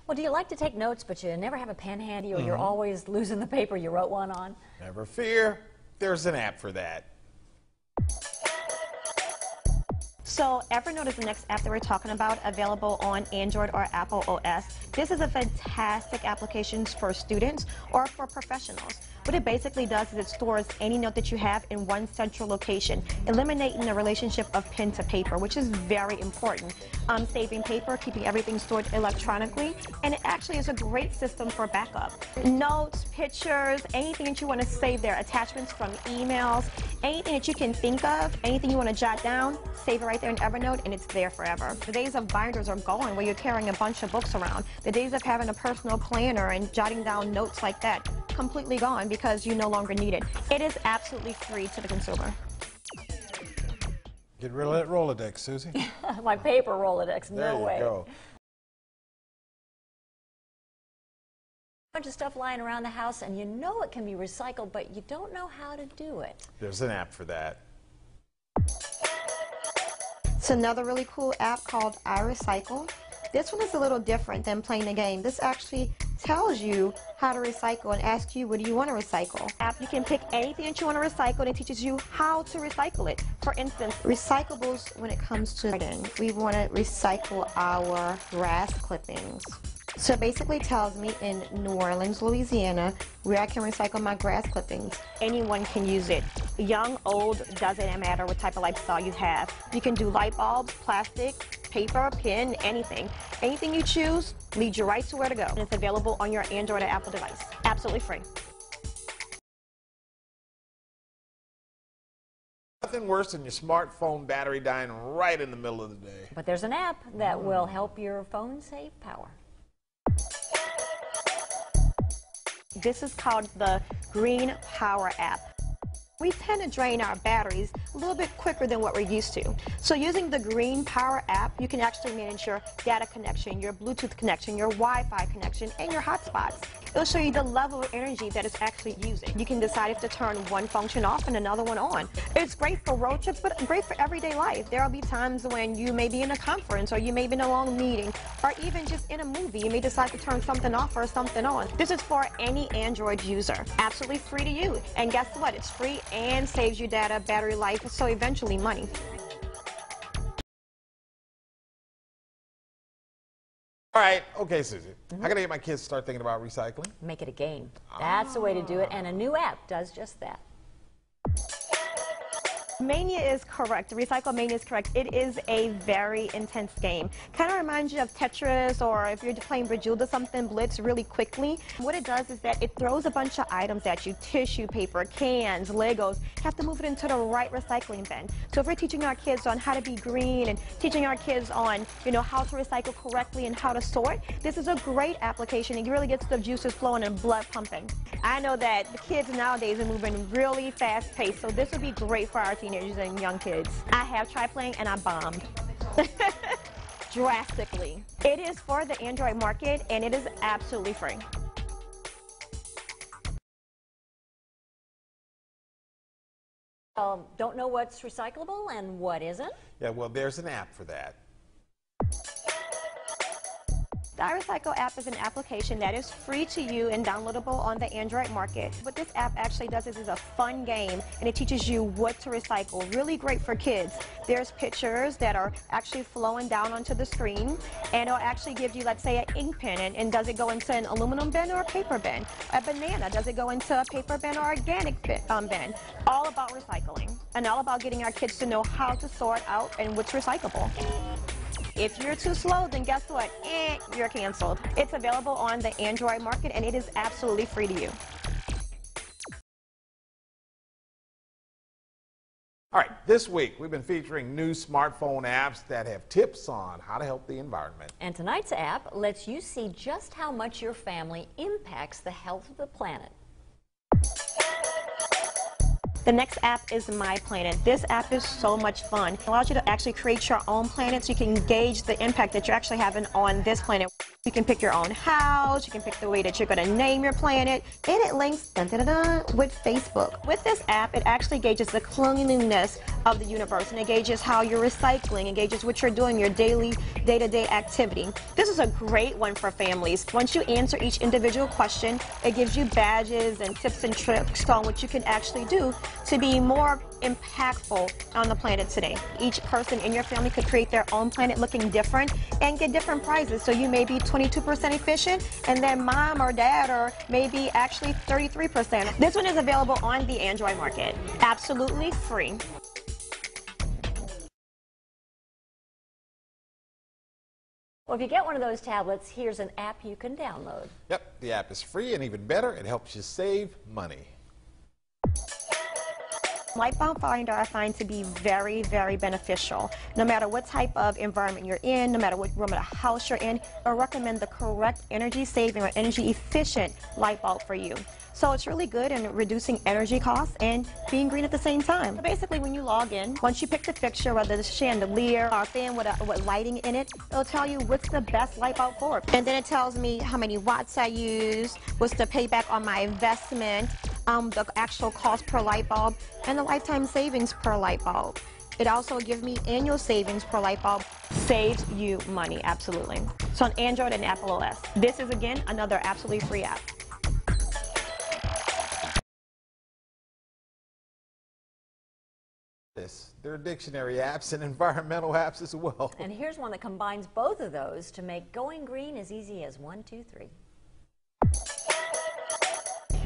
Well, do you like to take notes, but you never have a pen handy, or you're always losing the paper you wrote one on? Never fear, there's an app for that. So Evernote is the next app that we're talking about, available on Android or Apple OS. This is a fantastic application for students or for professionals. What it basically does is it stores any note that you have in one central location, eliminating the relationship of pen to paper, which is very important. Saving paper, keeping everything stored electronically, and it actually is a great system for backup. Notes, pictures, anything that you want to save there, attachments from emails, anything that you can think of, anything you want to jot down, save it right there in Evernote, and it's there forever. The days of binders are gone where you're carrying a bunch of books around. The days of having a personal planner and jotting down notes like that, completely gone because you no longer need it. It is absolutely free to the consumer. Get rid of that Rolodex, Susie. My paper Rolodex, There no you way. go. Bunch of stuff lying around the house, and you know it can be recycled, but you don't know how to do it. There's an app for that. It's another really cool app called iRecycle. This one is a little different than playing the game. This actually tells you how to recycle and asks you, what do you want to recycle? You can pick anything that you want to recycle, and it teaches you how to recycle it. For instance, recyclables when it comes to garden. We want to recycle our grass clippings. So it basically tells me in New Orleans, Louisiana, where I can recycle my grass clippings. Anyone can use it. Young, old, doesn't matter what type of lifestyle you have. You can do light bulbs, plastic, paper, pen, anything. Anything you choose leads you right to where to go. And it's available on your Android or Apple device. Absolutely free. Nothing worse than your smartphone battery dying right in the middle of the day. But there's an app that will help your phone save power. This is called the Green Power app. We tend to drain our batteries a little bit quicker than what we're used to. So using the Green Power app, you can actually manage your data connection, your Bluetooth connection, your Wi-Fi connection, and your hotspots. It'll show you the level of energy that it's actually using. You can decide if to turn one function off and another one on. It's great for road trips, but great for everyday life. There will be times when you may be in a conference, or you may be in a long meeting, or even just in a movie. You may decide to turn something off or something on. This is for any Android user. Absolutely free to use. And guess what? It's free and saves you data, battery life, so eventually money. All right, okay, Susie. How can I get my kids to start thinking about recycling? Make it a game. That's the way to do it, and a new app does just that. Mania is correct. Recycle Mania is correct. It is a very intense game. Kind of reminds you of Tetris, or if you're playing Bejeweled or something, Blitz really quickly. What it does is that it throws a bunch of items at you, tissue paper, cans, Legos. You have to move it into the right recycling bin. So if we're teaching our kids on how to be green and teaching our kids on, how to recycle correctly and how to sort, this is a great application. It really gets the juices flowing and blood pumping. I know that the kids nowadays are moving really fast paced, so this would be great for our teenagers and young kids. I have tried playing and I bombed. Drastically. It is for the Android market, and it is absolutely free. Don't know what's recyclable and what isn't? Yeah, well, there's an app for that. The iRecycle app is an application that is free to you and downloadable on the Android market. What this app actually does is it's a fun game, and it teaches you what to recycle. Really great for kids. There's pictures that are actually flowing down onto the screen, and it'll actually give you, let's say, an ink pen, and does it go into an aluminum bin or a paper bin? A banana, does it go into a paper bin or organic bin? All about recycling, and all about getting our kids to know how to sort out and what's recyclable. If you're too slow, then guess what? You're canceled. It's available on the Android market, and it is absolutely free to you. All right, this week we've been featuring new smartphone apps that have tips on how to help the environment. And tonight's app lets you see just how much your family impacts the health of the planet. The next app is My Planet. This app is so much fun. It allows you to actually create your own planet so you can gauge the impact that you're actually having on this planet. You can pick your own house, you can pick the way that you're going to name your planet, and it links with Facebook. With this app, it actually gauges the cleanliness of the universe, and it gauges how you're recycling, it gauges what you're doing, your daily, day-to-day activity. This is a great one for families. Once you answer each individual question, it gives you badges and tips and tricks on what you can actually do to be more impactful on the planet today. Each person in your family could create their own planet looking different and get different prizes. So you may be 22% efficient, and then mom or dad or maybe actually 33%. This one is available on the Android market. Absolutely free. Well, if you get one of those tablets, here's an app you can download. Yep, the app is free, and even better, it helps you save money. Light bulb finder I find to be very, very beneficial. No matter what type of environment you're in, no matter what room of the house you're in, I recommend the correct energy saving or energy efficient light bulb for you. So it's really good in reducing energy costs and being green at the same time. So basically, when you log in, once you pick the fixture, whether it's a chandelier or a fan with lighting in it, it'll tell you what's the best light bulb for it. And then it tells me how many watts I use, what's the payback on my investment, the actual cost per light bulb, and the lifetime savings per light bulb. It also gives me annual savings per light bulb. Saves you money, absolutely. So on Android and Apple OS. This is, again, another absolutely free app. There are dictionary apps and environmental apps as well. And here's one that combines both of those to make going green as easy as 1, 2, 3.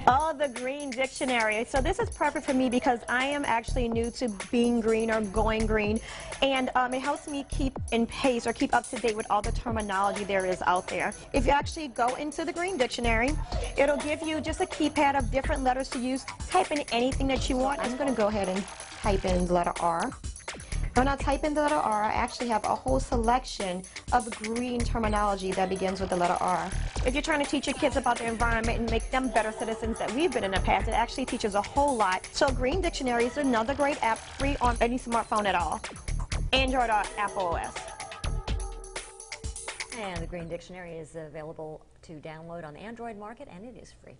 Oh, the Green Dictionary. So this is perfect for me because I am actually new to being green or going green, and it helps me keep in pace or keep up to date with all the terminology there is out there. If you actually go into the Green Dictionary, it'll give you just a keypad of different letters to use. Type in anything that you want. I'm going to go ahead and type in the letter R. When I type in the letter R, I actually have a whole selection of green terminology that begins with the letter R. If you're trying to teach your kids about the environment and make them better citizens that we've been in the past, it actually teaches a whole lot. So Green Dictionary is another great app, free on any smartphone at all, Android or Apple OS. And the Green Dictionary is available to download on the Android market, and it is free.